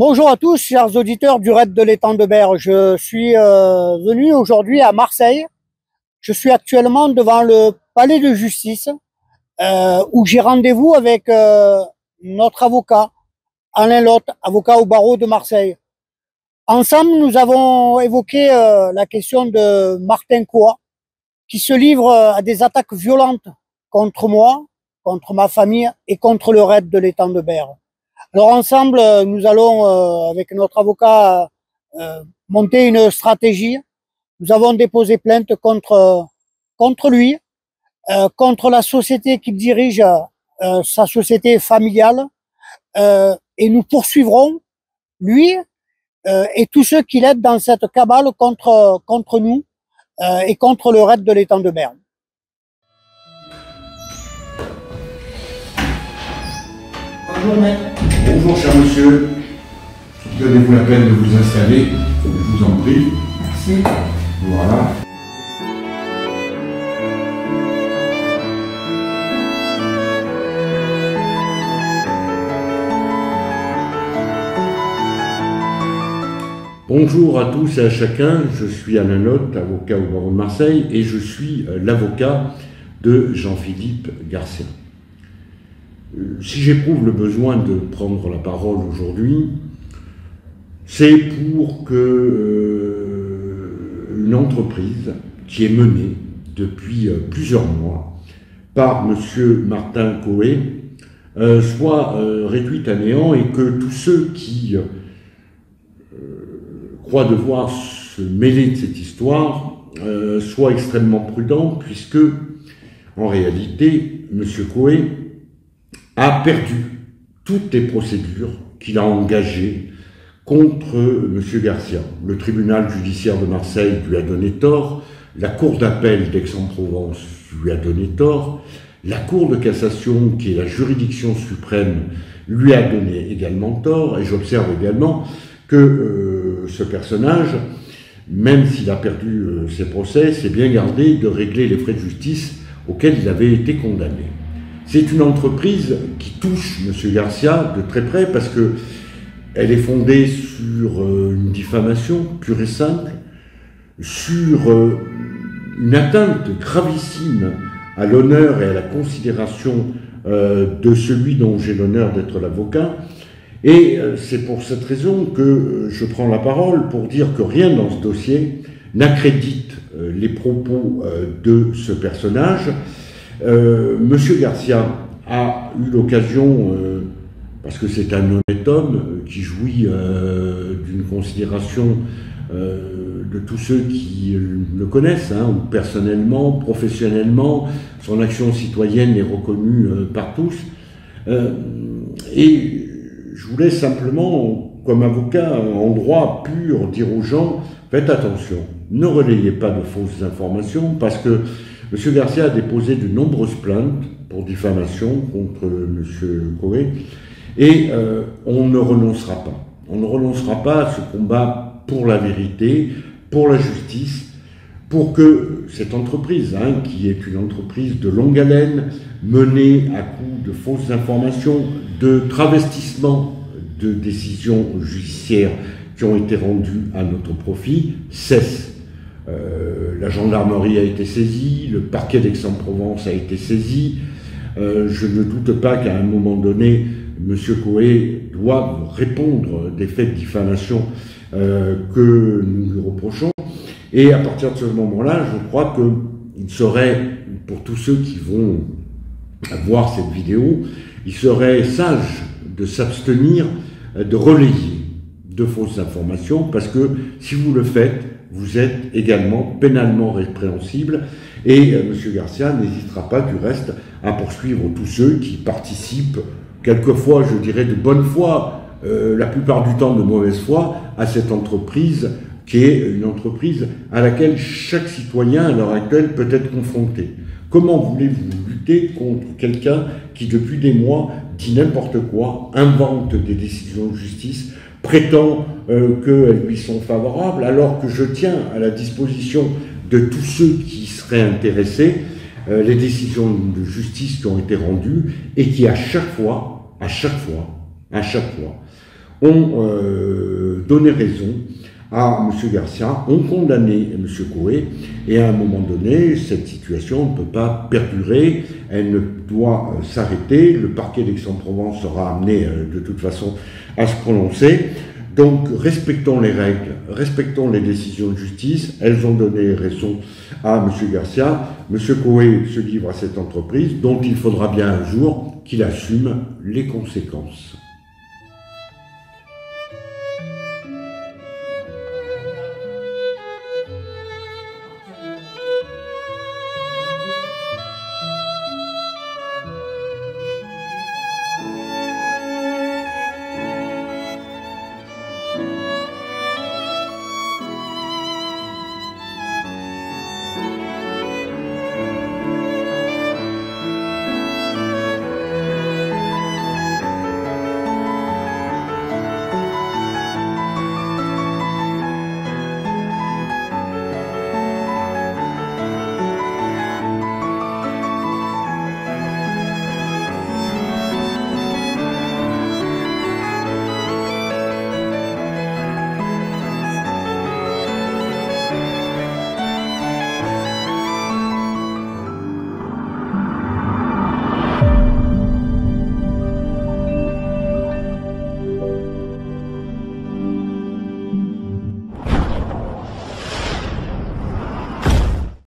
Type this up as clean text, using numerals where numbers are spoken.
Bonjour à tous, chers auditeurs du Raid de l'étang de Berre. Je suis venu aujourd'hui à Marseille. Je suis actuellement devant le palais de justice où j'ai rendez-vous avec notre avocat, Alain Lotte, avocat au barreau de Marseille. Ensemble, nous avons évoqué la question de Martin Coa, qui se livre à des attaques violentes contre moi, contre ma famille et contre le Raid de l'étang de Berre. Alors ensemble, nous allons, avec notre avocat, monter une stratégie. Nous avons déposé plainte contre lui, contre la société qu'il dirige, sa société familiale, et nous poursuivrons lui et tous ceux qui l'aident dans cette cabale contre nous et contre le Raid de l'étang de Berre. Bonjour maître. Bonjour cher monsieur, donnez-vous la peine de vous installer, je vous en prie. Merci. Voilà. Bonjour à tous et à chacun, je suis Alain Lotte, avocat au barreau de Marseille, et je suis l'avocat de Jean-Philippe Garcia. Si j'éprouve le besoin de prendre la parole aujourd'hui, c'est pour que une entreprise qui est menée depuis plusieurs mois par M. Martin Coé soit réduite à néant et que tous ceux qui croient devoir se mêler de cette histoire soient extrêmement prudents, puisque en réalité, M. Coé a perdu toutes les procédures qu'il a engagées contre M. Garcia. Le tribunal judiciaire de Marseille lui a donné tort, la cour d'appel d'Aix-en-Provence lui a donné tort, la cour de cassation, qui est la juridiction suprême, lui a donné également tort, et j'observe également que ce personnage, même s'il a perdu ses procès, s'est bien gardé de régler les frais de justice auxquels il avait été condamné. C'est une entreprise qui touche M. Garcia de très près parce que elle est fondée sur une diffamation pure et simple, sur une atteinte gravissime à l'honneur et à la considération de celui dont j'ai l'honneur d'être l'avocat. Et c'est pour cette raison que je prends la parole pour dire que rien dans ce dossier n'accrédite les propos de ce personnage. Monsieur Garcia a eu l'occasion, parce que c'est un honnête homme qui jouit d'une considération de tous ceux qui le connaissent, ou personnellement, professionnellement, son action citoyenne est reconnue par tous. Et je voulais simplement, comme avocat en droit pur, dire aux gens, faites attention, ne relayez pas de fausses informations, parce que M. Garcia a déposé de nombreuses plaintes pour diffamation contre M. Coé, et on ne renoncera pas. On ne renoncera pas à ce combat pour la vérité, pour la justice, pour que cette entreprise, qui est une entreprise de longue haleine, menée à coup de fausses informations, de travestissement de décisions judiciaires qui ont été rendues à notre profit, cesse. La gendarmerie a été saisie, le parquet d'Aix-en-Provence a été saisi. Je ne doute pas qu'à un moment donné, M. Coé doit répondre des faits de diffamation que nous lui reprochons. Et à partir de ce moment-là, je crois qu'il serait, pour tous ceux qui vont voir cette vidéo, il serait sage de s'abstenir de relayer de fausses informations, parce que si vous le faites, vous êtes également pénalement répréhensible, et M. Garcia n'hésitera pas du reste à poursuivre tous ceux qui participent, quelquefois je dirais de bonne foi, la plupart du temps de mauvaise foi, à cette entreprise qui est une entreprise à laquelle chaque citoyen à l'heure actuelle peut être confronté. Comment voulez-vous lutter contre quelqu'un qui depuis des mois dit n'importe quoi, invente des décisions de justice, prétend qu'elles lui sont favorables, alors que je tiens à la disposition de tous ceux qui seraient intéressés les décisions de justice qui ont été rendues et qui à chaque fois, ont donné raison à M. Garcia, ont condamné M. Coué, et à un moment donné, cette situation ne peut pas perdurer, elle ne doit s'arrêter, le parquet d'Aix-en-Provence sera amené de toute façon à se prononcer. Donc respectons les règles, respectons les décisions de justice, elles ont donné raison à M. Garcia. M. Coué se livre à cette entreprise dont il faudra bien un jour qu'il assume les conséquences.